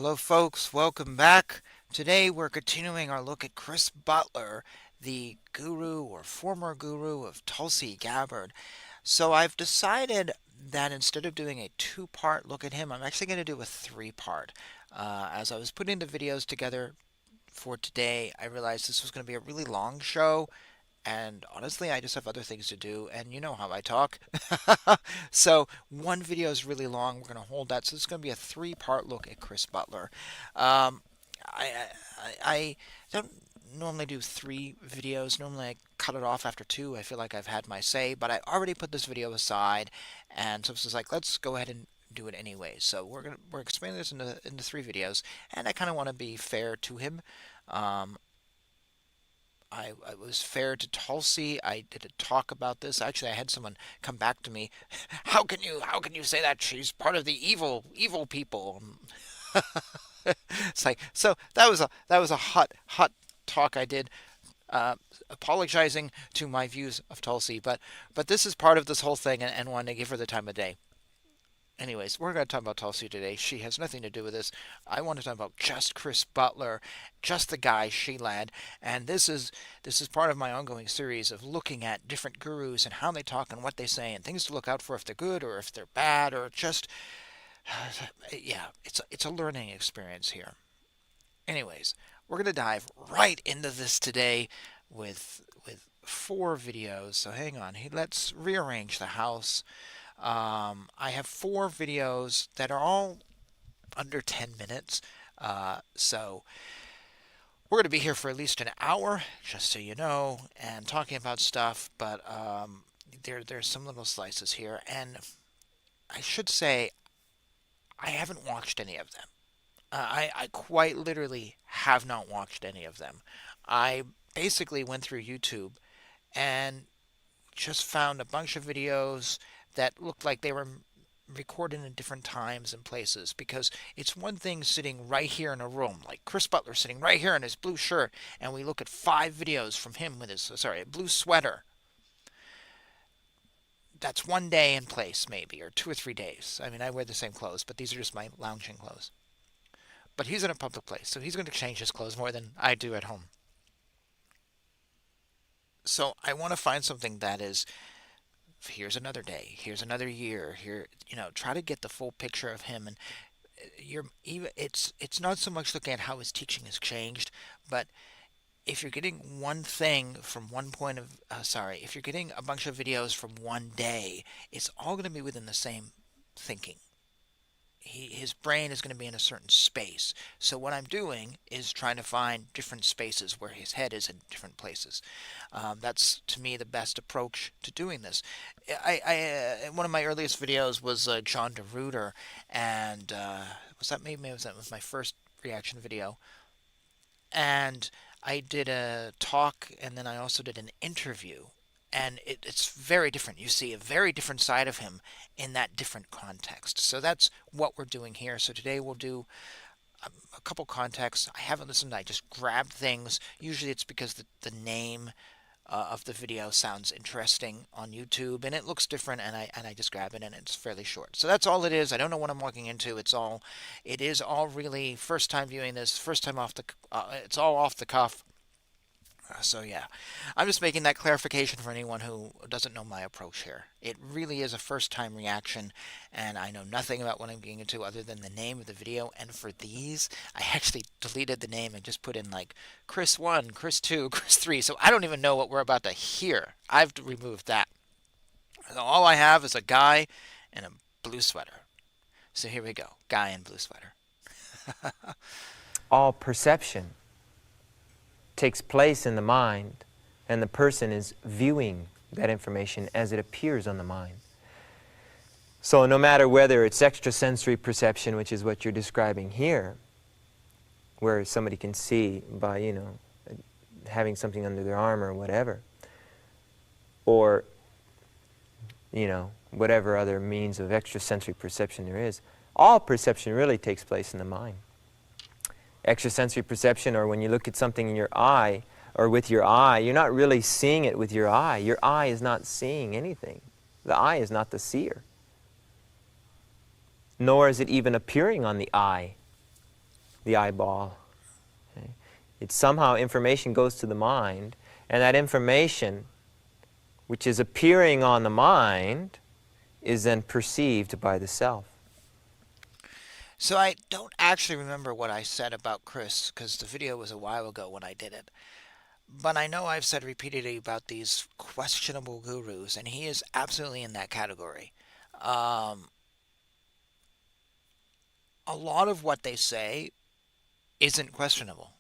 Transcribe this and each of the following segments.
Hello, folks. Welcome back. Today we're continuing our look at Chris Butler, the guru or former guru of Tulsi Gabbard. So I've decided that instead of doing a two-part look at him, I'm actually going to do a three-part. As I was putting the videos together for today, I realized this was going to be a really long show. And honestly, I just have other things to do, and you know how I talk. So one video is really long. We're going to hold that. So it's going to be a three-part look at Chris Butler. Um, I don't normally do three videos. Normally I cut it off after two. I feel like I've had my say, but I already put this video aside, and so it's just like, let's go ahead and do it anyway. So we're expanding this into three videos, and I kind of want to be fair to him. Um, I was fair to Tulsi. I did a talk about this. Actually, I had someone come back to me. How can you say that she's part of the evil people? It's like, so that was a hot talk I did, apologizing to my views of Tulsi, but this is part of this whole thing, and wanted to give her the time of day. Anyways, we're going to talk about Tulsi today. She has nothing to do with this. I want to talk about just Chris Butler, just the guy she led, and this is part of my ongoing series of looking at different gurus and how they talk and what they say and things to look out for if they're good or if they're bad or just yeah, it's a learning experience here. Anyways, we're going to dive right into this today with four videos. So hang on, let's rearrange the house. I have four videos that are all under 10 minutes. So we're going to be here for at least an hour, just so you know, and talking about stuff. But there's some little slices here, and I should say I haven't watched any of them. I quite literally have not watched any of them. I basically went through YouTube and just found a bunch of videos that looked like they were recorded in different times and places, because it's one thing sitting right here in a room, like Chris Butler sitting right here in his blue shirt, and we look at five videos from him with his, sorry, blue sweater. That's one day in place, maybe, or 2 or 3 days. I mean, I wear the same clothes, but these are just my lounging clothes. But he's in a public place, so he's going to change his clothes more than I do at home. So I want to find something that is, here's another day, here's another year, here, try to get the full picture of him. And you're even, it's not so much looking at how his teaching has changed, but if you're getting one thing from one point of, if you're getting a bunch of videos from one day, it's all going to be within the same thinking. His brain is going to be in a certain space. So what I'm doing is trying to find different spaces where his head is in different places. That's, to me, the best approach to doing this. One of my earliest videos was John DeRuiter, and was that maybe that was my first reaction video. And I did a talk, and then I also did an interview. And it's very different. You see a very different side of him in that different context. So that's what we're doing here. So today we'll do a couple contexts. I haven't listened. I just grabbed things. Usually it's because the name of the video sounds interesting on YouTube, and it looks different, and I just grab it, and it's fairly short. So that's all it is. I don't know what I'm walking into. It is all really first time viewing this, first time it's all off the cuff. So yeah, I'm just making that clarification for anyone who doesn't know my approach here. It really is a first-time reaction, and I know nothing about what I'm getting into other than the name of the video. And for these, I actually deleted the name and just put in like Chris 1, Chris 2, Chris 3. So I don't even know what we're about to hear. I've removed that. So all I have is a guy in a blue sweater. So here we go. Guy in blue sweater. All perception takes place in the mind, and the person is viewing that information as it appears on the mind. So no matter whether it's extrasensory perception, which is what you're describing here, where somebody can see by, having something under their arm or whatever, or, whatever other means of extrasensory perception there is, all perception really takes place in the mind. Extrasensory perception, or when you look at something in your eye or with your eye, you're not really seeing it with your eye. Your eye is not seeing anything. The eye is not the seer. Nor is it even appearing on the eye. the eyeball. Okay? It's somehow information goes to the mind, and that information, which is appearing on the mind, is then perceived by the self. So I don't actually remember what I said about Chris because the video was a while ago when I did it. But I know I've said repeatedly about these questionable gurus, and he is absolutely in that category. Um, a lot of what they say isn't questionable.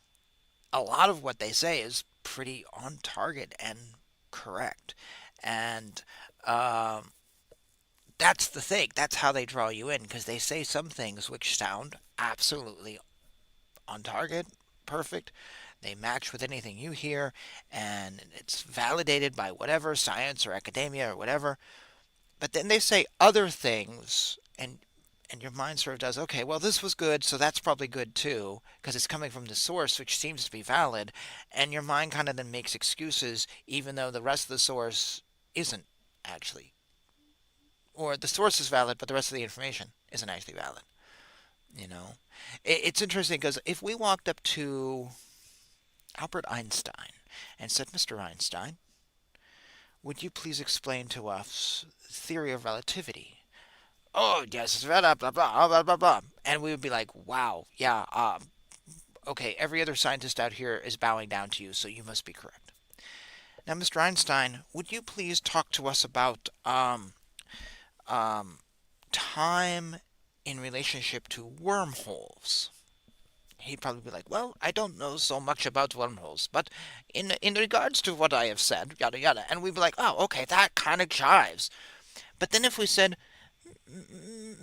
A lot of what they say is pretty on target and correct. And that's the thing. That's how they draw you in because they say some things which sound absolutely on target, perfect. They match with anything you hear, and it's validated by whatever science or academia or whatever. But then they say other things, and your mind sort of does, okay, well, this was good, so that's probably good too, because it's coming from the source, which seems to be valid. And your mind kind of then makes excuses, even though the rest of the source isn't actually. Or the source is valid, but the rest of the information isn't actually valid. You know? It's interesting because if we walked up to Albert Einstein and said, Mr. Einstein, would you please explain to us theory of relativity? Oh, yes, blah, blah, blah, blah, blah, blah. And we would be like, wow, yeah, okay, every other scientist out here is bowing down to you, so you must be correct. Now, Mr. Einstein, would you please talk to us about time in relationship to wormholes? He'd probably be like, well, I don't know so much about wormholes, but in regards to what I have said, yada yada, and we'd be like, oh, okay, that kind of jives. But then if we said,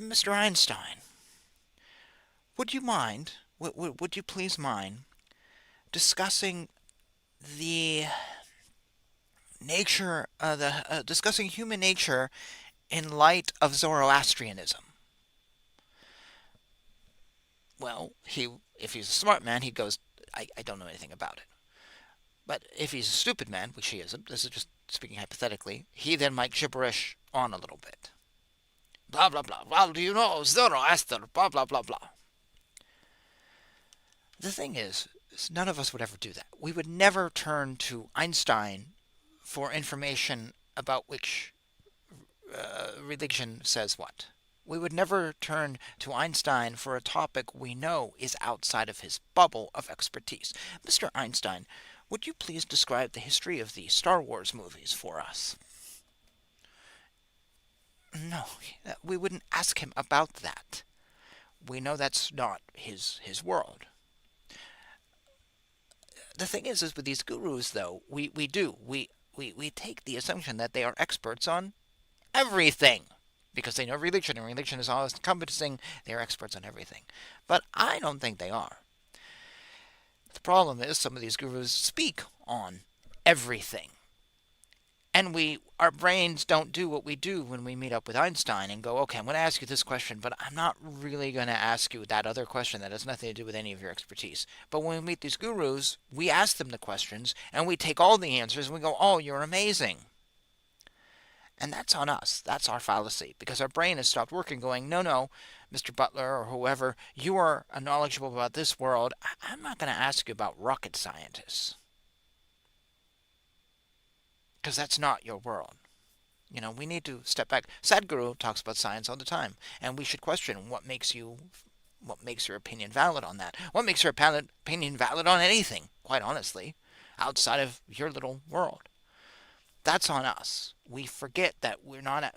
Mr. Einstein, would you mind, would you please mind discussing the nature, discussing human nature in light of Zoroastrianism? Well, if he's a smart man, he goes, I don't know anything about it. But if he's a stupid man, which he isn't, this is just speaking hypothetically, he then might gibberish on a little bit. Blah, blah, blah. Well, do you know Zoroaster? Blah, blah, blah, blah. The thing is none of us would ever do that. We would never turn to Einstein for information about which religion says what. We would never turn to Einstein for a topic we know is outside of his bubble of expertise. Mr. Einstein, would you please describe the history of the Star Wars movies for us? No, we wouldn't ask him about that. We know that's not his world. The thing is with these gurus, though, we take the assumption that they are experts on everything. Because they know religion, and religion is all encompassing, they are experts on everything. But I don't think they are. The problem is some of these gurus speak on everything. And our brains don't do what we do when we meet up with Einstein and go, okay, I'm going to ask you this question, but I'm not really going to ask you that other question that has nothing to do with any of your expertise. But when we meet these gurus, we ask them the questions, and we take all the answers, and we go, oh, you're amazing. And that's on us. That's our fallacy. Because our brain has stopped working going, no, Mr. Butler or whoever, you are knowledgeable about this world. I'm not going to ask you about rocket scientists. Because that's not your world. We need to step back. Sadhguru talks about science all the time. And we should question what makes your opinion valid on that. What makes your opinion valid on anything, quite honestly, outside of your little world. That's on us. We forget that we're not,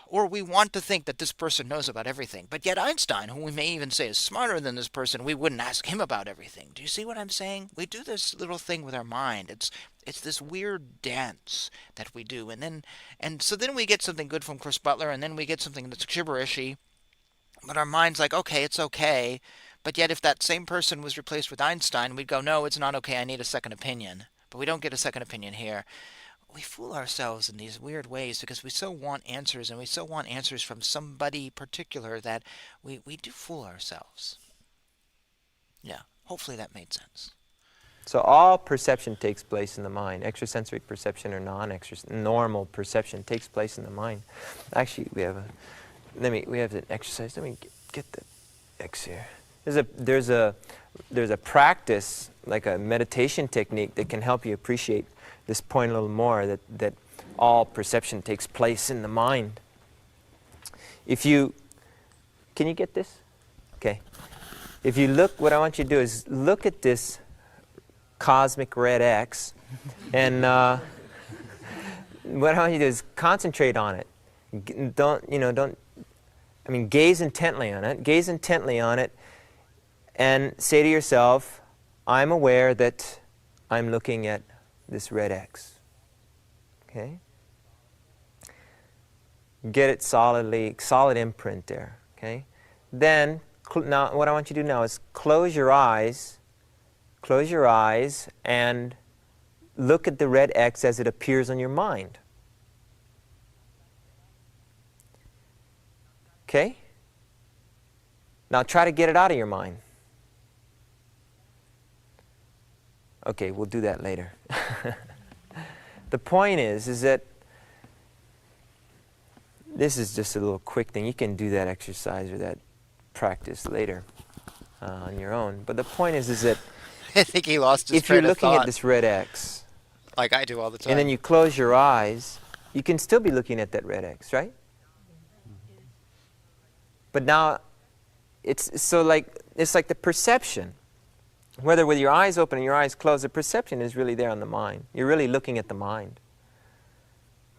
or we want to think that this person knows about everything. But yet Einstein, who we may even say is smarter than this person, we wouldn't ask him about everything. Do you see what I'm saying? We do this little thing with our mind. It's this weird dance that we do, and so then we get something good from Chris Butler, and then we get something that's gibberishy. But our mind's like, okay, it's okay. But yet if that same person was replaced with Einstein, we'd go, no, it's not okay. I need a second opinion. But we don't get a second opinion here. We fool ourselves in these weird ways because we so want answers, and we so want answers from somebody particular that we do fool ourselves. Yeah, hopefully that made sense. So all perception takes place in the mind. Extrasensory perception or normal perception takes place in the mind. Actually, we have an exercise. Let me get the X here. There's a practice, like a meditation technique, that can help you appreciate this point a little more, that all perception takes place in the mind. Can you get this? Okay. If you look, what I want you to do is look at this cosmic red X, and what I want you to do is concentrate on it. Gaze intently on it. Gaze intently on it, and say to yourself, I'm aware that I'm looking at this red X. Okay? Get it solid imprint there. Okay? Then, now what I want you to do now is close your eyes, and look at the red X as it appears on your mind. Okay? Now try to get it out of your mind. Okay, we'll do that later. The point is that this is just a little quick thing. You can do that exercise or that practice later on your own. But the point is that I think he lost his if you're train of looking thought, at this red X, like I do all the time. and then you close your eyes, you can still be looking at that red X, right? But now, it's like the perception. Whether with your eyes open and your eyes closed, the perception is really there on the mind. You're really looking at the mind.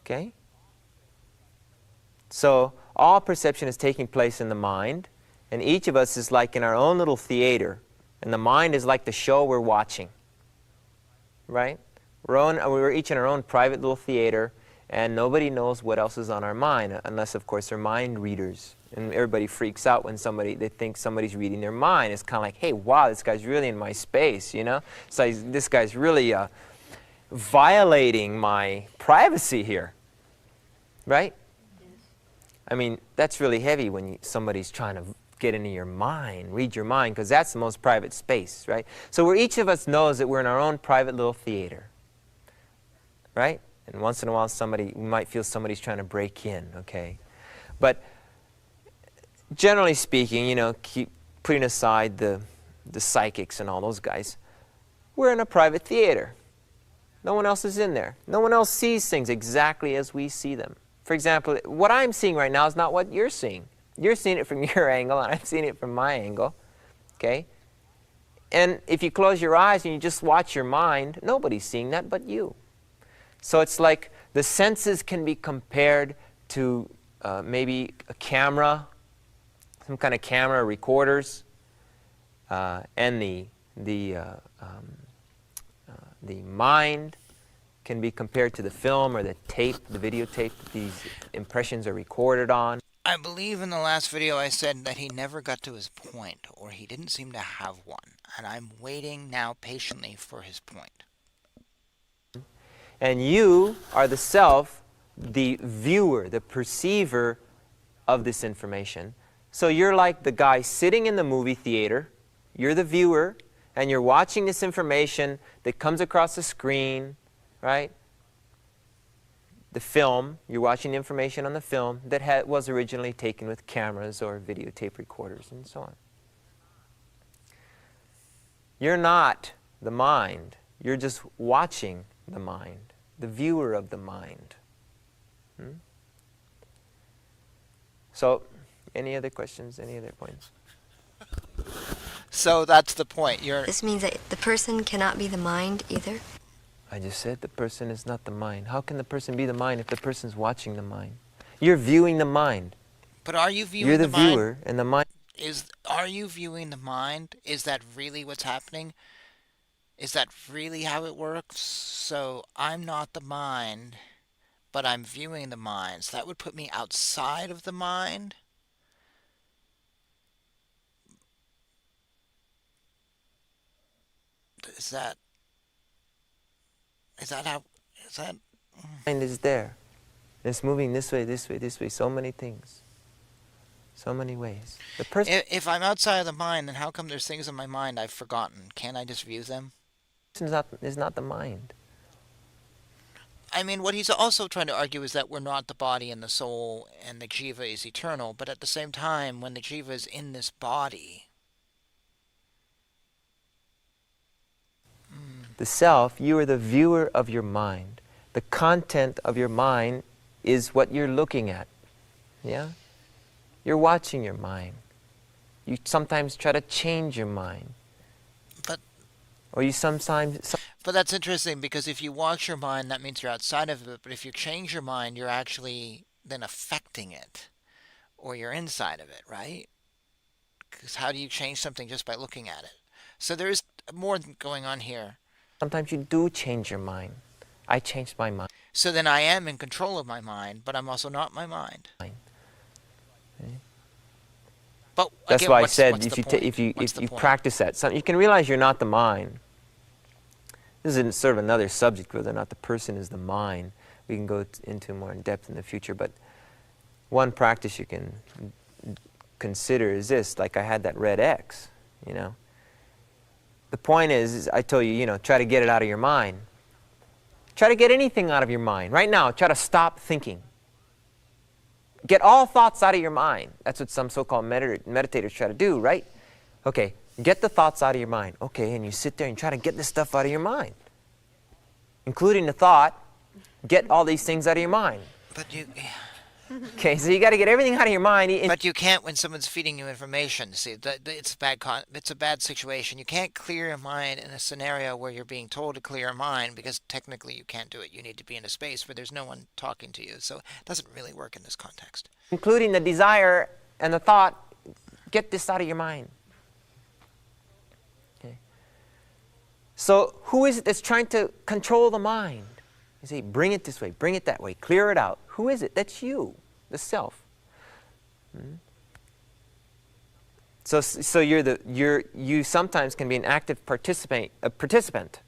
Okay? So, all perception is taking place in the mind, and each of us is like in our own little theater, and the mind is like the show we're watching. Right? We're each in our own private little theater, and nobody knows what else is on our mind, unless, of course, they're mind readers. And everybody freaks out when they think somebody's reading their mind. It's kind of like, hey, wow, this guy's really in my space, you know? So this guy's really violating my privacy here, right? I mean, that's really heavy when somebody's trying to get into your mind, read your mind, because that's the most private space, right? So where each of us knows that we're in our own private little theater, right? And once in a while, we might feel somebody's trying to break in, okay? But generally speaking, keep putting aside the psychics and all those guys, we're in a private theater. No one else is in there. No one else sees things exactly as we see them. For example, what I'm seeing right now is not what you're seeing. You're seeing it from your angle, and I'm seeing it from my angle. Okay? And if you close your eyes and you just watch your mind, nobody's seeing that but you. So it's like the senses can be compared to maybe a camera, some kind of camera, recorders, and the mind can be compared to the film or the tape, the videotape that these impressions are recorded on. I believe in the last video I said that he never got to his point, or he didn't seem to have one, and I'm waiting now patiently for his point. And you are the self, the viewer, the perceiver of this information. So you're like the guy sitting in the movie theater, you're the viewer, and you're watching this information that comes across the screen, right? The film, you're watching the information on the film that was originally taken with cameras or videotape recorders and so on. You're not the mind, you're just watching the mind, the viewer of the mind. So, any other questions, any other points? So that's the point. This means that the person cannot be the mind either? I just said the person is not the mind. How can the person be the mind if the person's watching the mind? You're viewing the mind. But are you viewing You're the the mind? viewer, and the mind... Are you viewing the mind? Is that really what's happening? Is that really how it works? So I'm not the mind, but I'm viewing the mind. So that would put me outside of the mind? Is that how, is that? mind is there. It's moving this way, this way, this way, so many things. So many ways. The person If I'm outside of the mind, then how come there's things in my mind I've forgotten? Can't I just view them? is not the mind. I mean, what he's also trying to argue is that we're not the body and the soul, and the jiva is eternal, but at the same time, when the jiva is in this body, The self, you are the viewer of your mind. The content of your mind is what you're looking at. Yeah? You're watching your mind. You sometimes try to change your mind. But Or you sometimes... But that's interesting because if you watch your mind, that means you're outside of it. But if you change your mind, you're actually then affecting it, or you're inside of it, right? Because how do you change something just by looking at it? So there is more going on here. Sometimes you do change your mind. I changed my mind. So then I am in control of my mind, but I'm also not my mind. Okay. But That's again, why I what's said the if you point? if you What's the point? practice that, you can realize you're not the mind. This is sort of another subject, whether or not the person is the mind. We can go into more in depth in the future, but one practice you can consider is this, like I had that red X, you know. The point is I told you, try to get it out of your mind. Try to get anything out of your mind. Right now, try to stop thinking. Get all thoughts out of your mind. That's what some so-called meditators try to do, right? Okay, get the thoughts out of your mind. Okay, and you sit there and try to get this stuff out of your mind. Including the thought, get all these things out of your mind. But you... Okay, so you got to get everything out of your mind. But you can't when someone's feeding you information. See, it's a bad situation. You can't clear your mind in a scenario where you're being told to clear your mind because technically you can't do it. You need to be in a space where there's no one talking to you. So it doesn't really work in this context. Including the desire and the thought, get this out of your mind. Okay. So who is it that's trying to control the mind? You say, bring it this way, bring it that way, clear it out. Who is it? That's you, the self. So you sometimes can be an active participant,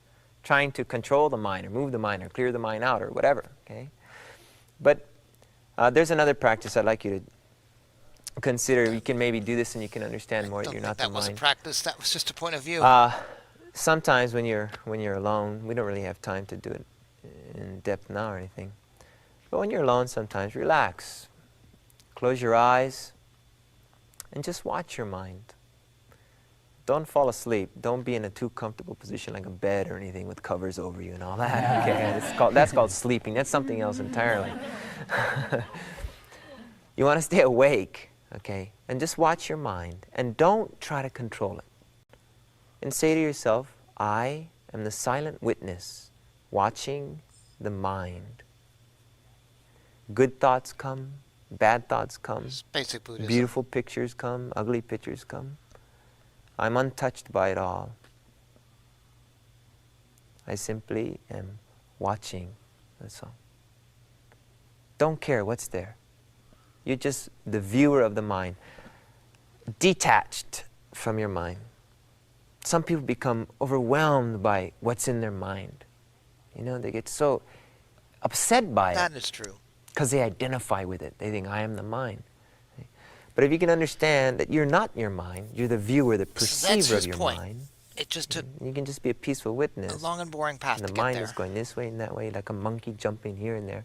trying to control the mind or move the mind or clear the mind out or whatever. Okay, but there's another practice I'd like you to consider. You can maybe do this and you can understand more that you're not the mind. That wasn't practice. That was just a point of view. Sometimes when you're alone, we don't really have time to do it in depth now or anything. But when you're alone, sometimes relax. Close your eyes and just watch your mind. Don't fall asleep. Don't be in a too comfortable position like a bed or anything with covers over you and all that. Okay, that's called sleeping. That's something else entirely. You want to stay awake, okay? And just watch your mind and don't try to control it. And say to yourself, I am the silent witness watching the mind. Good thoughts come, bad thoughts come, It's basic Buddhism. beautiful pictures come, ugly pictures come. I'm untouched by it all. I simply am watching, that's all. Don't care what's there. You're just the viewer of the mind, detached from your mind. Some people become overwhelmed by what's in their mind. They get so upset by it. That is true. Because they identify with it. They think, I am the mind. But if you can understand that you're not your mind, you're the viewer, the perceiver of your mind. It just took You can just be a peaceful witness. a long and boring path And to the get mind there. is going this way and that way, like a monkey jumping here and there.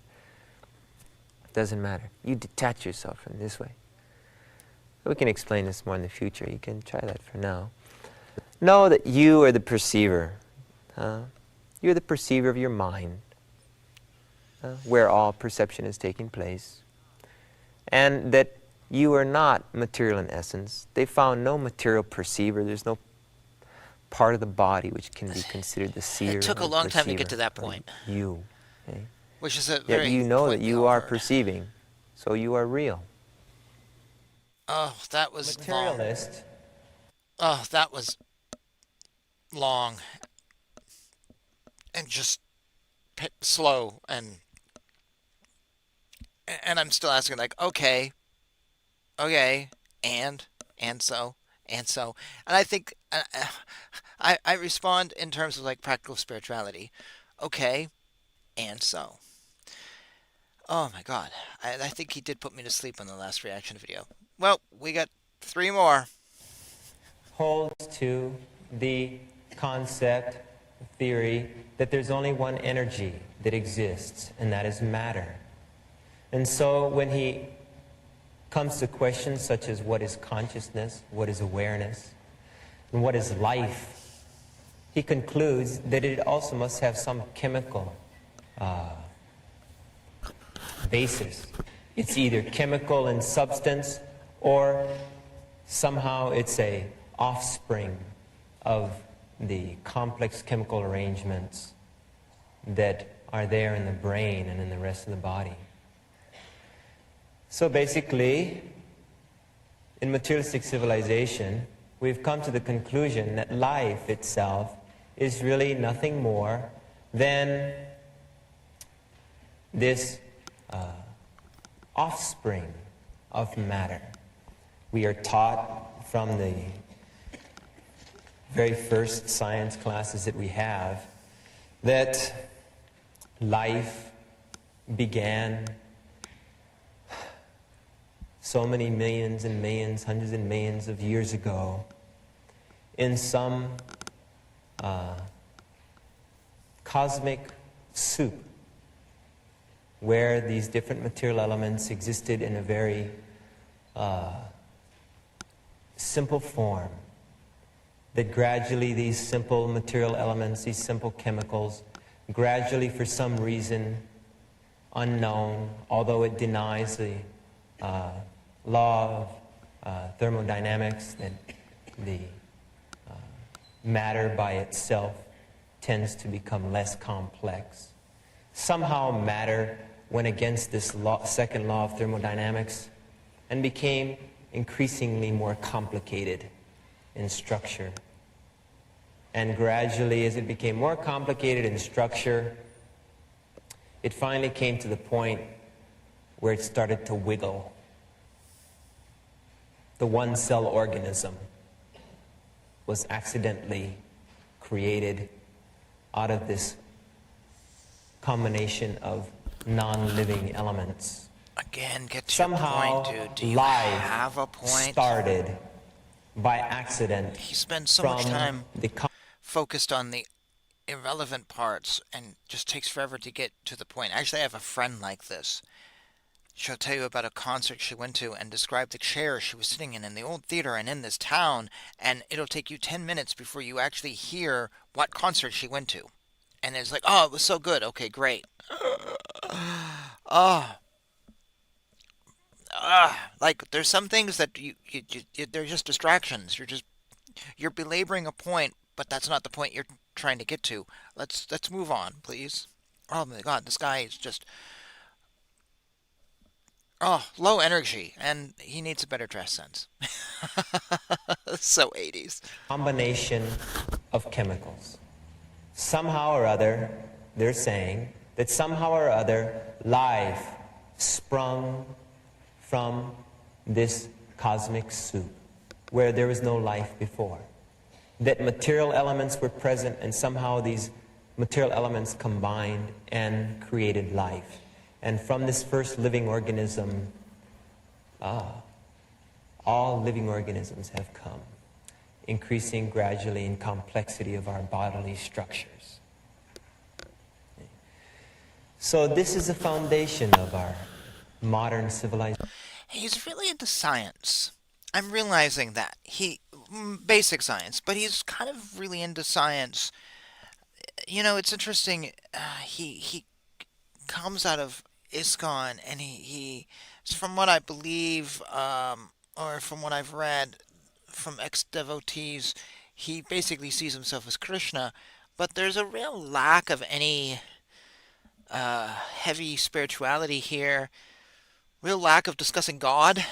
It doesn't matter. You detach yourself from this way. We can explain this more in the future. You can try that for now. Know that you are the perceiver. You're the perceiver of your mind, where all perception is taking place. And that you are not material in essence. They found no material perceiver. There's no part of the body which can be considered the seer. It took a or long time to get perceiver, to that or point. You. Okay? Which is a Yet very you know that point you well are heard. perceiving, so you are real. Oh, that was long. Materialist. Oh, that was long and just slow and I'm still asking like, okay, and so, and I think I respond in terms of like practical spirituality. Okay, and so. Oh my God, I think he did put me to sleep on the last reaction video. Well, we got 3 more. Holds to the concept, theory, that there's only one energy that exists, and that is matter. And so when he comes to questions such as what is consciousness, what is awareness, and what is life, he concludes that it also must have some chemical basis. It's either chemical in substance, or somehow it's a offspring of the complex chemical arrangements that are there in the brain and in the rest of the body. So basically, in materialistic civilization, we've come to the conclusion that life itself is really nothing more than this offspring of matter. We are taught from the very first science classes that we have that life began so many millions and millions, hundreds and millions of years ago in some cosmic soup where these different material elements existed in a very simple form, that gradually these simple material elements, these simple chemicals, gradually for some reason unknown, although it denies the law of thermodynamics, that the matter by itself tends to become less complex. Somehow matter went against this second law of thermodynamics and became increasingly more complicated in structure. And gradually, as it became more complicated in structure, it finally came to the point where it started to wiggle. The one-cell organism was accidentally created out of this combination of non-living elements. Again, get to Somehow, your point, dude. Do you life have a point? started by accident. He spends so much from time the focused on the irrelevant parts and just takes forever to get to the point. Actually, I have a friend like this. She'll tell you about a concert she went to and describe the chair she was sitting in the old theater and in this town, and it'll take you 10 minutes before you actually hear what concert she went to. And it's like, oh, it was so good. Okay, great. Oh. Like, there's some things that they're just distractions. You're belaboring a point, but that's not the point you're trying to get to. Let's move on, please. Oh my God, this guy is just low energy, and he needs a better dress sense. So 80s. combination of chemicals. Somehow or other, they're saying that somehow or other, life sprung from this cosmic soup where there was no life before. That material elements were present, and somehow these material elements combined and created life. And from this first living organism, all living organisms have come, increasing gradually in complexity of our bodily structures. So this is the foundation of our modern civilization. He's really into science. I'm realizing that. Basic science, but he's kind of really into science. You know, it's interesting. He comes out of ISKCON, and he from what I believe, or from what I've read from ex-devotees, he basically sees himself as Krishna, but there's a real lack of any heavy spirituality here, real lack of discussing God.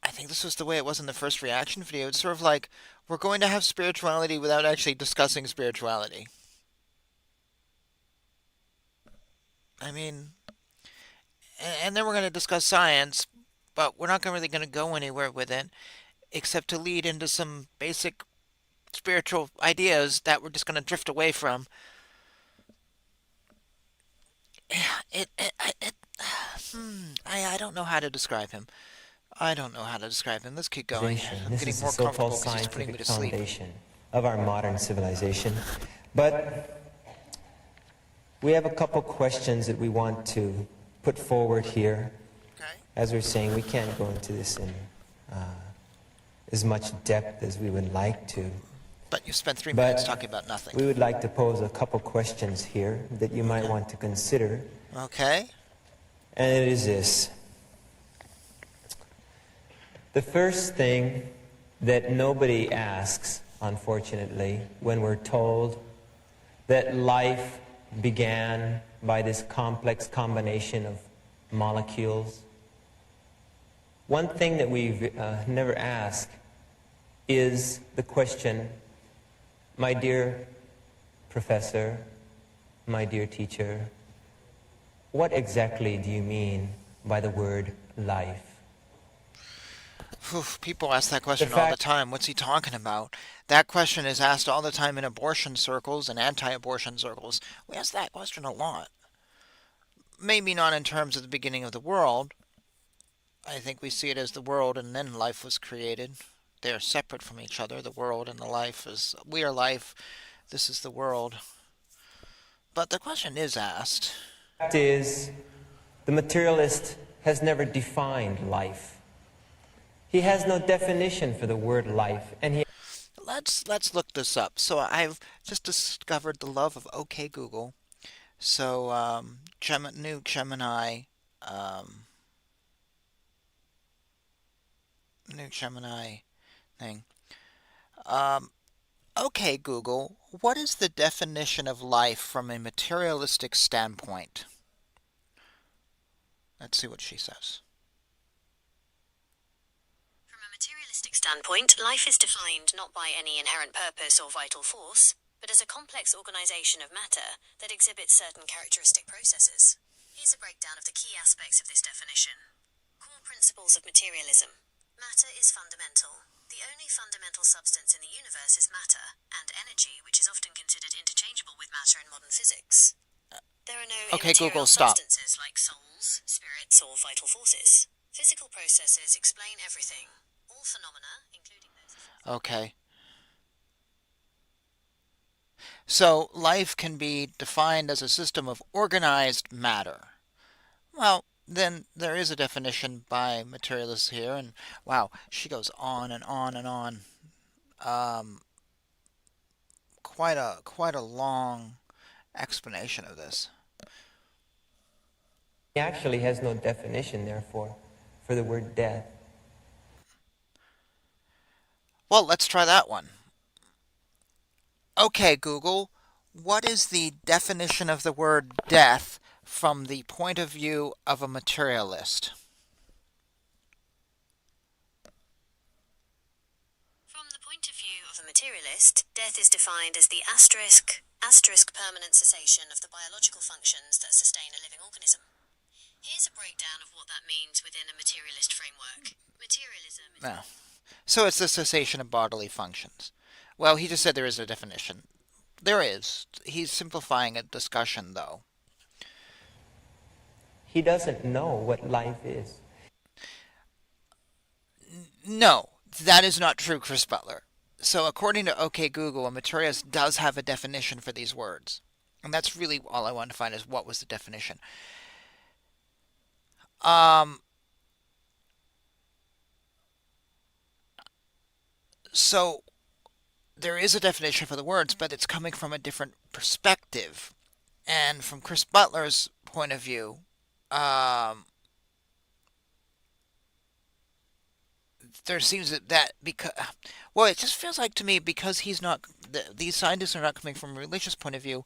I think this was the way it was in the first reaction video. It's sort of like, we're going to have spirituality without actually discussing spirituality. I mean, and then we're going to discuss science, but we're not really going to go anywhere with it, except to lead into some basic spiritual ideas that we're just going to drift away from. I don't know how to describe him. I don't know how to describe him. Let's keep going. I'm This getting is more the so-called comfortable because he's putting me scientific to sleep. foundation of our modern civilization. But we have a couple questions that we want to put forward here. Okay. As we're saying, we can't go into this as much depth as we would like to. But you spent 3 But minutes talking about nothing. we would like to pose a couple questions here that you might want to consider. Okay. And it is this. The first thing that nobody asks, unfortunately, when we're told that life began by this complex combination of molecules, one thing that we've never asked is the question, my dear professor, my dear teacher, what exactly do you mean by the word life? People ask that question all the time. What's he talking about? That question is asked all the time in abortion circles and anti-abortion circles. We ask that question a lot. Maybe not in terms of the beginning of the world. I think we see it as the world and then life was created. They are separate from each other. The world and the life is, we are life, this is the world. But the question is asked. The fact is, the materialist has never defined life. He has no definition for the word life, and he... Let's look this up. So I've just discovered the love of OK Google. So new Gemini thing. OK Google, what is the definition of life from a materialistic standpoint? Let's see what she says. From a materialistic standpoint, life is defined not by any inherent purpose or vital force, but as a complex organization of matter that exhibits certain characteristic processes. Here's a breakdown of the key aspects of this definition. Core principles of materialism. Matter is fundamental. The only fundamental substance in the universe is matter, and energy, which is often considered interchangeable with matter in modern physics. There are no immaterial substances like souls, spirits, or vital forces. Physical processes explain everything. All phenomena, including those... Okay. So life can be defined as a system of organized matter. Well, then there is a definition by materialists here, and wow, she goes on and on and on. Quite a long explanation of this. He actually has no definition, therefore, for the word death. Well, let's try that one. Okay, Google, what is the definition of the word death from the point of view of a materialist? From the point of view of a materialist, death is defined as the asterisk permanent cessation of the biological functions that sustain a living organism. Here's a breakdown of what that means within a materialist framework. Materialism is... No. So it's the cessation of bodily functions. Well, he just said there is a definition. There is. He's simplifying a discussion, though. He doesn't know what life is. No, that is not true, Chris Butler. So according to OK Google, a materialist does have a definition for these words. And that's really all I wanted to find is what was the definition. So there is a definition for the words, but it's coming from a different perspective. And from Chris Butler's point of view, there seems that because, well, it just feels like to me because he's not, these scientists are not coming from a religious point of view,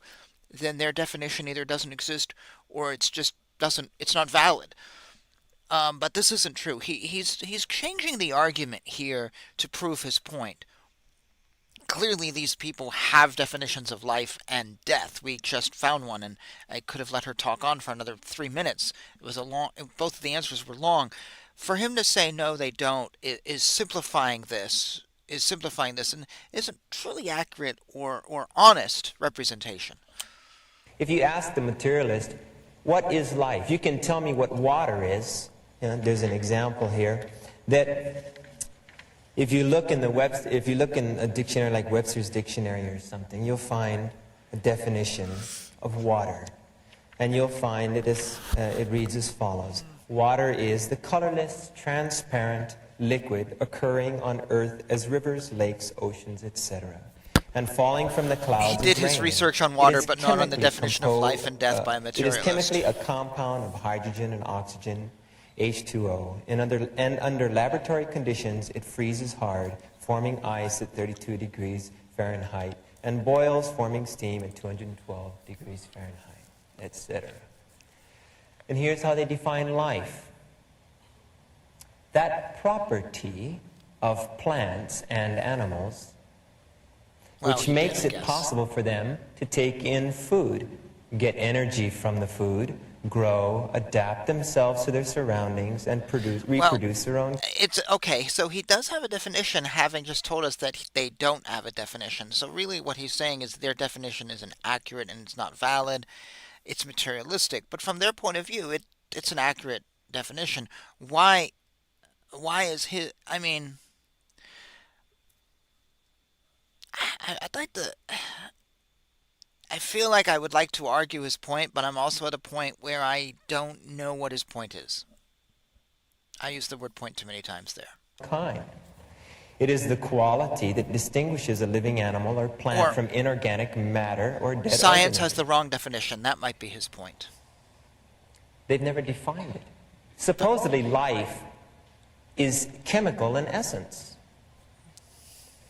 then their definition either doesn't exist or it's just doesn't, it's not valid. But this isn't true. He's changing the argument here to prove his point. Clearly, these people have definitions of life and death. We just found one, and I could have let her talk on for another 3 minutes. It was a long. Both of the answers were long. For him to say no, they don't is simplifying this. And isn't truly accurate or honest representation. If you ask the materialist, what is life? You can tell me what water is. You know, there's an example here that if you look in a dictionary like Webster's Dictionary or something, you'll find a definition of water, and you'll find it reads as follows: water is the colorless, transparent, liquid, occurring on earth as rivers, lakes, oceans, etc., and falling from the clouds. He did as his rain. research on It water, is but not on the chemically definition of life and death by a It is materialist. chemically a compound of hydrogen and oxygen, H2O, and under laboratory conditions it freezes hard, forming ice at 32 degrees Fahrenheit, and boils, forming steam at 212 degrees Fahrenheit, etc. And here's how they define life. That property of plants and animals which makes it possible for them to take in food, get energy from the food, grow, adapt themselves to their surroundings, and reproduce their own. It's okay, so he does have a definition, having just told us that they don't have a definition. So really what he's saying is their definition isn't accurate and it's not valid. It's materialistic. But from their point of view, it's an accurate definition. Why is his... I mean... I'd like to... I feel like I would like to argue his point, but I'm also at a point where I don't know what his point is. I used the word point too many times there. Kind. It is the quality that distinguishes a living animal or plant from inorganic matter or dead Science has organism. the wrong definition. That might be his point. They've never defined it. Supposedly life is chemical in essence.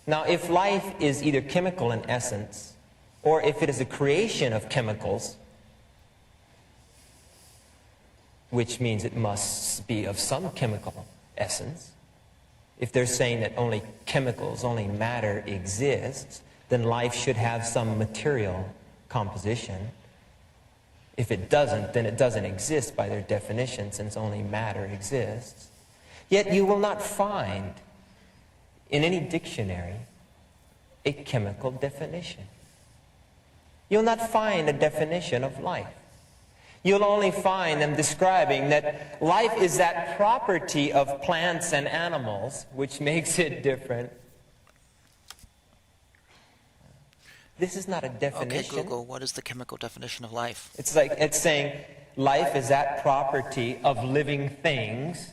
Now, if life is either chemical in essence, or if it is a creation of chemicals, which means it must be of some chemical essence, if they're saying that only chemicals, only matter exists, then life should have some material composition. If it doesn't, then it doesn't exist by their definition, since only matter exists. Yet you will not find in any dictionary a chemical definition. You'll not find a definition of life. You'll only find them describing that life is that property of plants and animals which makes it different. This is not a definition. Okay, Google, what is the chemical definition of life? It's like it's saying life is that property of living things,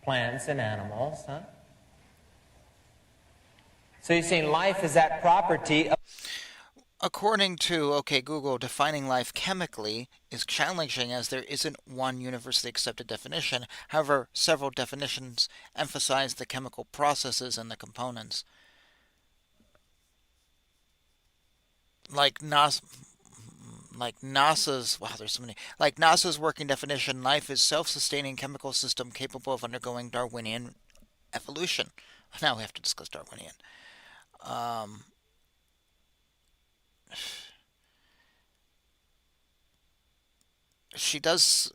plants and animals, huh? So you're saying life is that property of... According to, okay, Google, defining life chemically is challenging as there isn't one universally accepted definition. However, several definitions emphasize the chemical processes and the components. Like NASA's, wow, there's so many. Like NASA's working definition, life is self-sustaining chemical system capable of undergoing Darwinian evolution. Now we have to discuss Darwinian. She does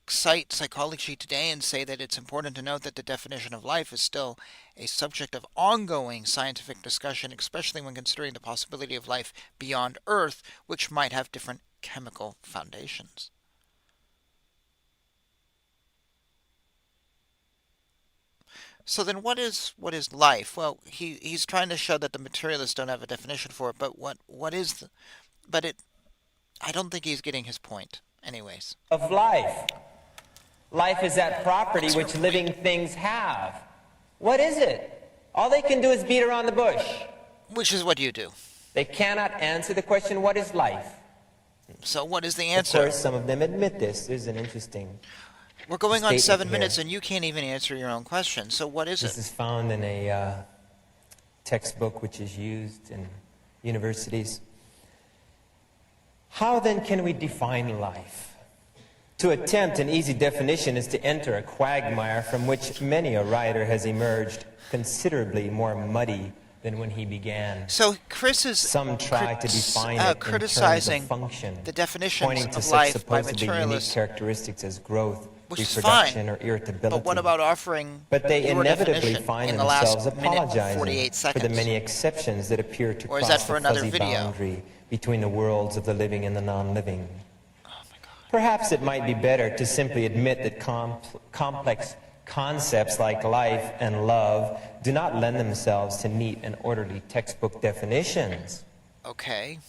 cite Psychology Today and say that it's important to note that the definition of life is still a subject of ongoing scientific discussion, especially when considering the possibility of life beyond Earth, which might have different chemical foundations. So then what is life? Well, he's trying to show that the materialists don't have a definition for it, but what is the... But I don't think he's getting his point. Anyways. Of life. Life is that property which living things have. What is it? All they can do is beat around the bush. Which is what you do. They cannot answer the question, what is life? So what is the answer? Of course, some of them admit this. This is an interesting... We're going on 7 here. minutes and you can't even answer your own question. So what is This it? is found in a textbook which is used in universities. How then can we define life? To attempt an easy definition is to enter a quagmire from which many a writer has emerged considerably more muddy than when he began. So Chris is Some try to define it criticizing in terms of function, the definitions pointing to of such life by supposedly unique materialists, characteristics as growth, which is reproduction, fine. or irritability. But what about offering But they your inevitably definition find in the themselves last minute, apologizing 48 for the seconds? many exceptions that appear to Or is cross that for the another fuzzy video? boundary between the worlds of the living and the non-living. Perhaps it might be better to simply admit that complex concepts like life and love do not lend themselves to neat and orderly textbook definitions. Okay.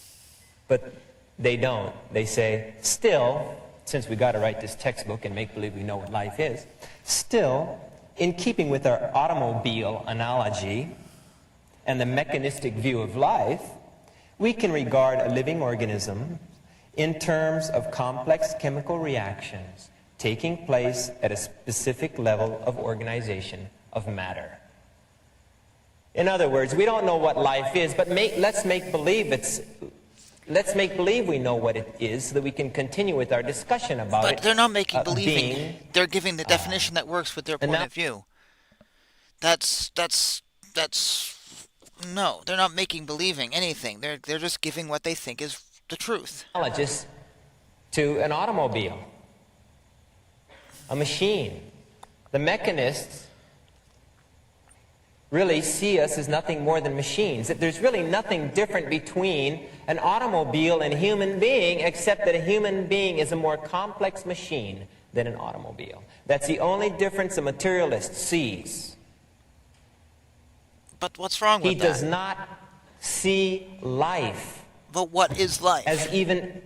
But they don't. They say, still, since we got to write this textbook and make believe we know what life is, still, in keeping with our automobile analogy and the mechanistic view of life, we can regard a living organism in terms of complex chemical reactions taking place at a specific level of organization of matter. In other words, we don't know what life is, but let's make believe we know what it is so that we can continue with our discussion about it. But they're not making believing. They're giving the definition that works with their point of view. No, they're not making believing anything. They're just giving what they think is the truth. To an automobile, a machine. The mechanists really see us as nothing more than machines. That there's really nothing different between an automobile and a human being, except that a human being is a more complex machine than an automobile. That's the only difference a materialist sees. But what's wrong with that? He does not see life. But what is life? As even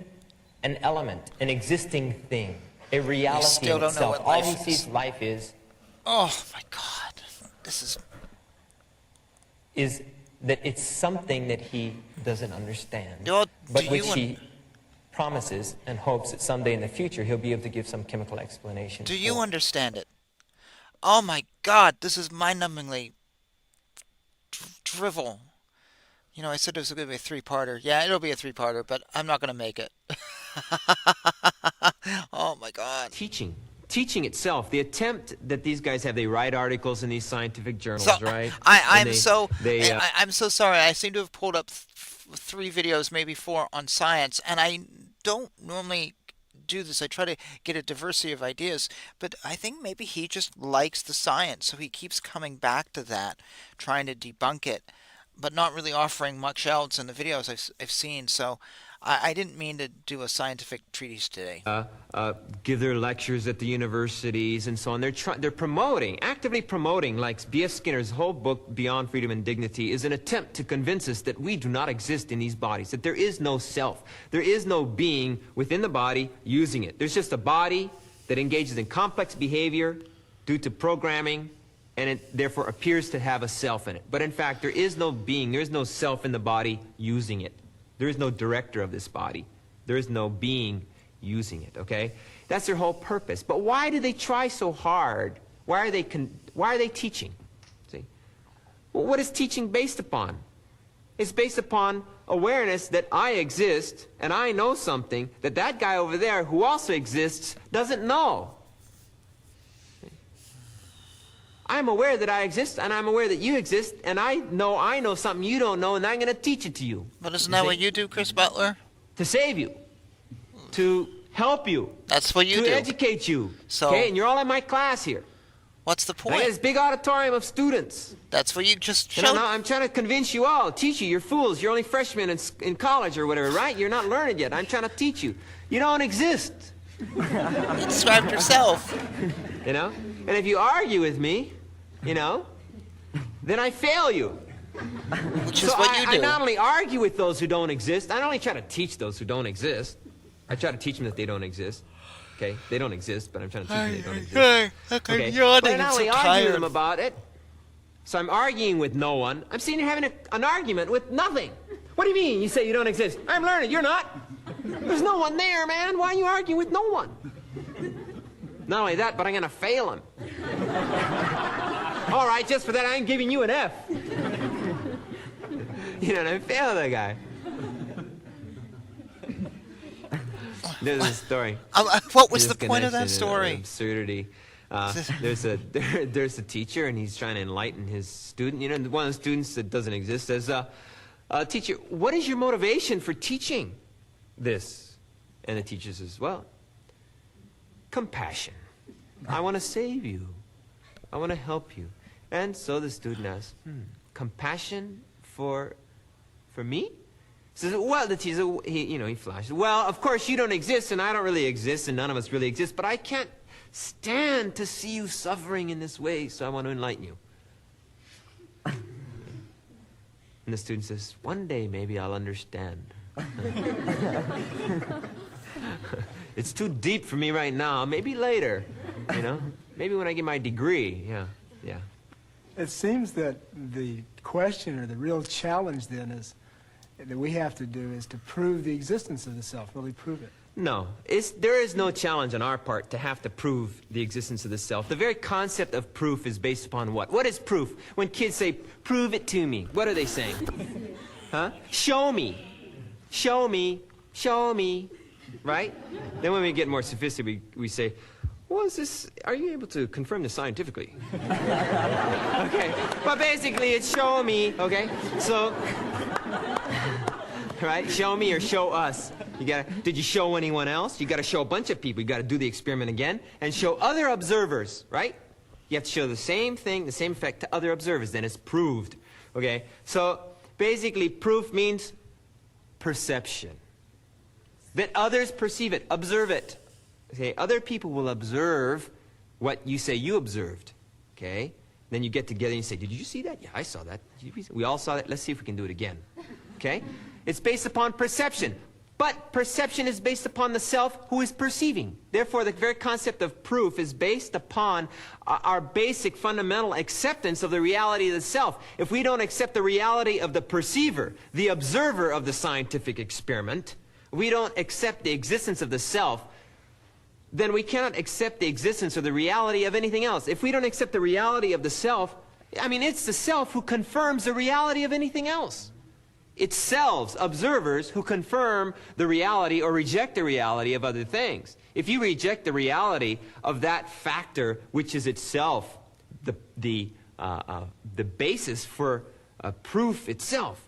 an element, an existing thing, a reality We still in don't know itself. what All life he is. sees life Oh my God, this is that it's something that he doesn't understand, Well, but do which you he promises and hopes that someday in the future he'll be able to give some chemical explanation. Do you for. understand it? Oh my God, this is mind-numbingly drivel. You know, I said it was going to be a three-parter. Yeah, it'll be a three-parter, but I'm not going to make it. Oh my God. Teaching itself, the attempt that these guys have, they write articles in these scientific journals, So, right? I'm so sorry. I seem to have pulled up 3 videos, maybe 4, on science, and I don't normally do this. I try to get a diversity of ideas, but I think maybe he just likes the science, so he keeps coming back to that, trying to debunk it, but not really offering much else in the videos I've seen. So I didn't mean to do a scientific treatise today. Give their lectures at the universities and so on. They're promoting, actively promoting, like B.F. Skinner's whole book, Beyond Freedom and Dignity, is an attempt to convince us that we do not exist in these bodies, that there is no self. There is no being within the body using it. There's just a body that engages in complex behavior due to programming, and it therefore appears to have a self in it. But in fact, there is no being, there is no self in the body using it. There is no director of this body. There is no being using it, okay? That's their whole purpose. But why do they try so hard? Why are they teaching? See? Well, what is teaching based upon? It's based upon awareness that I exist and I know something that that guy over there who also exists doesn't know. I'm aware that I exist, and I'm aware that you exist, and I know something you don't know, and I'm going to teach it to you. But isn't that what you do, Chris Butler? To save you. To help you. That's what you do. To educate you. So, okay, and you're all in my class here. What's the point? I got this big auditorium of students. That's what you just showed. I'm trying to convince you all, teach you. You're fools. You're only freshmen in college or whatever, right? You're not learned yet. I'm trying to teach you. You don't exist. You described yourself. You know? And if you argue with me, you know, then I fail you. Which is what you do. I not only argue with those who don't exist, I not only try to teach those who don't exist, I try to teach them that they don't exist. Okay? They don't exist, but I'm trying to teach them they don't exist. Okay? But I not only argue with them about it, so I'm arguing with no one. I'm sitting here having an argument with nothing. What do you mean you say you don't exist? I'm learned. You're not. There's no one there, man. Why are you arguing with no one? Not only that, but I'm going to fail him. All right, just for that, I'm giving you an F. You know, and I failed that guy. There's a story. What was the point of that story? Absurdity. There's a teacher, and he's trying to enlighten his student. You know, one of the students that doesn't exist says, teacher, what is your motivation for teaching this? And the teacher says, well, compassion. I want to save you. I want to help you. And so the student asks, compassion for me? He says, well, the teacher, he flashes. Well, of course you don't exist, and I don't really exist, and none of us really exist, but I can't stand to see you suffering in this way, so I want to enlighten you. And the student says, one day maybe I'll understand. It's too deep for me right now. Maybe later, you know? Maybe when I get my degree, yeah. Yeah. It seems that the question or the real challenge then is that we have to do is to prove the existence of the self, really prove it. No, there is no challenge on our part to have to prove the existence of the self. The very concept of proof is based upon what? What is proof? When kids say, prove it to me, what are they saying? Huh? Show me. Show me. Show me. Right? Then when we get more sophisticated, we say, well, are you able to confirm this scientifically? Okay. But basically, it's show me, okay? So, right? Show me or show us. Did you show anyone else? You got to show a bunch of people. You got to do the experiment again and show other observers, right? You have to show the same thing, the same effect to other observers. Then it's proved, okay? So basically, proof means perception. That others perceive it, observe it. Okay? Other people will observe what you say you observed, okay? Then you get together and you say, did you see that? Yeah, I saw that. We all saw that. Let's see if we can do it again, okay? It's based upon perception. But perception is based upon the self who is perceiving. Therefore, the very concept of proof is based upon our basic fundamental acceptance of the reality of the self. If we don't accept the reality of the perceiver, the observer of the scientific experiment, we don't accept the existence of the self, then we cannot accept the existence or the reality of anything else. If we don't accept the reality of the self, I mean, it's the self who confirms the reality of anything else. It's selves, observers, who confirm the reality or reject the reality of other things. If you reject the reality of that factor, which is itself the basis for proof itself,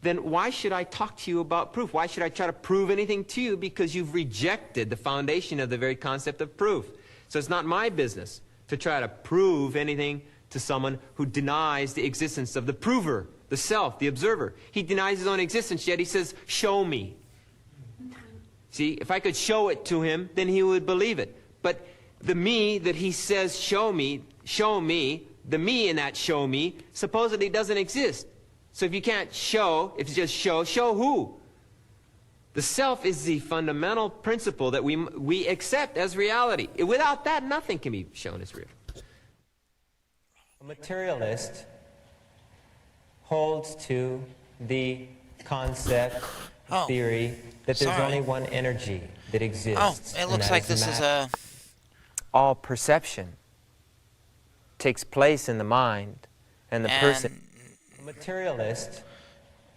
then why should I talk to you about proof? Why should I try to prove anything to you? Because you've rejected the foundation of the very concept of proof. So it's not my business to try to prove anything to someone who denies the existence of the prover, the self, the observer. He denies his own existence, yet he says, show me. See, if I could show it to him, then he would believe it. But the me that he says, show me, the me in that show me, supposedly doesn't exist. So if you can't show, if you just show who? The self is the fundamental principle that we accept as reality. Without that, nothing can be shown as real. A materialist holds to the concept, theory, that there's only one energy that exists. Oh, it looks like this is a... All perception takes place in the mind, and the person... Materialist...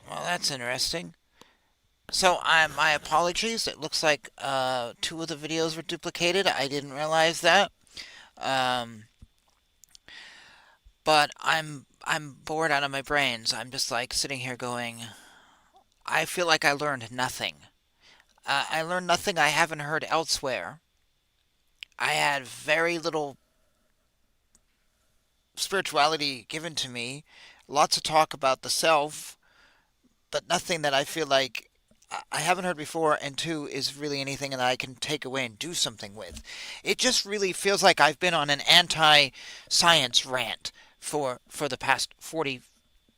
Well, that's interesting. So, my apologies. It looks like 2 of the videos were duplicated. I didn't realize that. But I'm bored out of my brains. I'm just like sitting here going, I feel like I learned nothing. I learned nothing I haven't heard elsewhere. I had very little spirituality given to me. Lots of talk about the self, but nothing that I feel like I haven't heard before, and 2 is really anything that I can take away and do something with. It just really feels like I've been on an anti-science rant for the past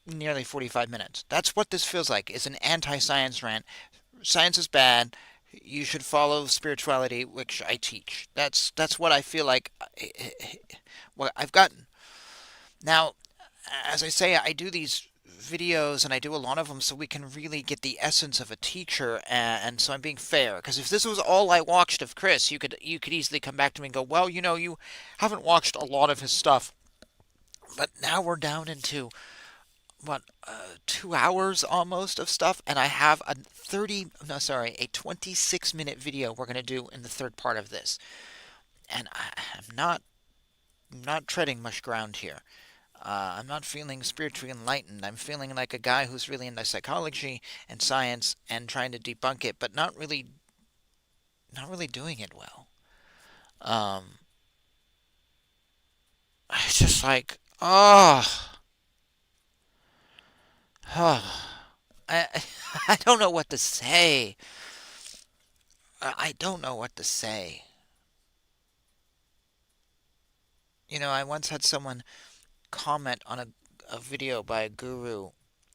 nearly 45 minutes. That's what this feels like, is an anti-science rant. Science is bad. You should follow spirituality, which I teach. That's what I feel like what I've gotten. Now, as I say, I do these videos, and I do a lot of them so we can really get the essence of a teacher, and so I'm being fair. Because if this was all I watched of Chris, you could easily come back to me and go, well, you haven't watched a lot of his stuff. But now we're down into, 2 hours almost of stuff, and I have a 26-minute video we're going to do in the third part of this. And I'm not treading much ground here. I'm not feeling spiritually enlightened. I'm feeling like a guy who's really into psychology and science and trying to debunk it, but not really doing it well. It's just like, I don't know what to say. I don't know what to say. I once had someone comment on a video by a guru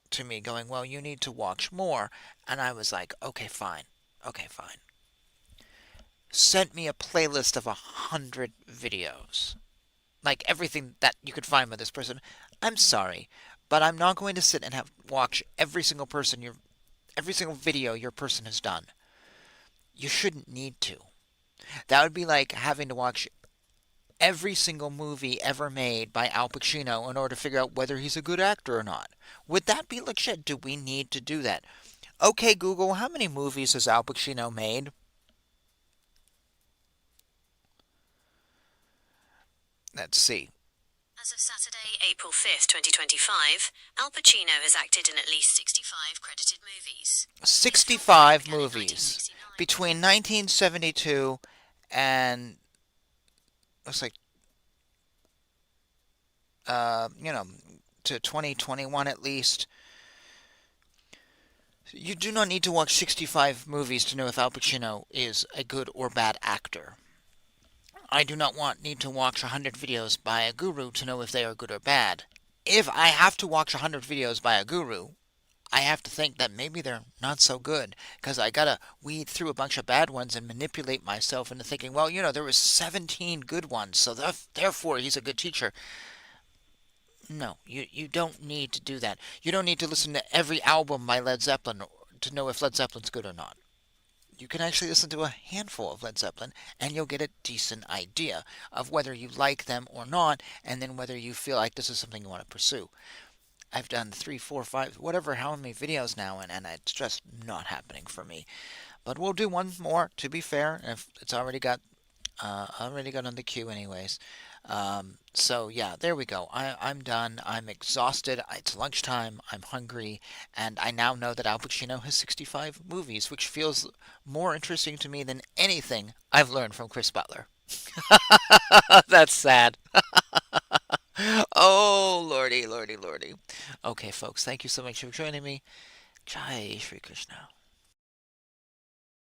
to me going, well, you need to watch more. And I was like, okay, fine. Sent me a playlist of 100 videos. like everything that you could find with this person. I'm sorry, but I'm not going to sit and have watch every single video your person has done. You shouldn't need to. That would be like having to watch every single movie ever made by Al Pacino in order to figure out whether he's a good actor or not. Would that be like shit? Do we need to do that? Okay, Google, how many movies has Al Pacino made? Let's see. As of Saturday, April 5th, 2025, Al Pacino has acted in at least 65 credited movies. 65 movies between 1972 and looks like to 2021 at least. You do not need to watch 65 movies to know if Al Pacino is a good or bad actor. I do not need to watch 100 videos by a guru to know if they are good or bad. If I have to watch 100 videos by a guru, I have to think that maybe they're not so good, because I gotta weed through a bunch of bad ones and manipulate myself into thinking, well, there was 17 good ones, so therefore he's a good teacher. No, you don't need to do that. You don't need to listen to every album by Led Zeppelin to know if Led Zeppelin's good or not. You can actually listen to a handful of Led Zeppelin and you'll get a decent idea of whether you like them or not, and then whether you feel like this is something you want to pursue. I've done 3, 4, 5, whatever, how many videos now, and it's just not happening for me. But we'll do one more, to be fair, if it's already got on the queue anyways. So yeah, there we go. I'm done. I'm exhausted. It's lunchtime. I'm hungry, and I now know that Al Pacino has 65 movies, which feels more interesting to me than anything I've learned from Chris Butler. That's sad. Oh, lordy, lordy, lordy. Okay, folks, thank you so much for joining me. Jai Shri Krishna.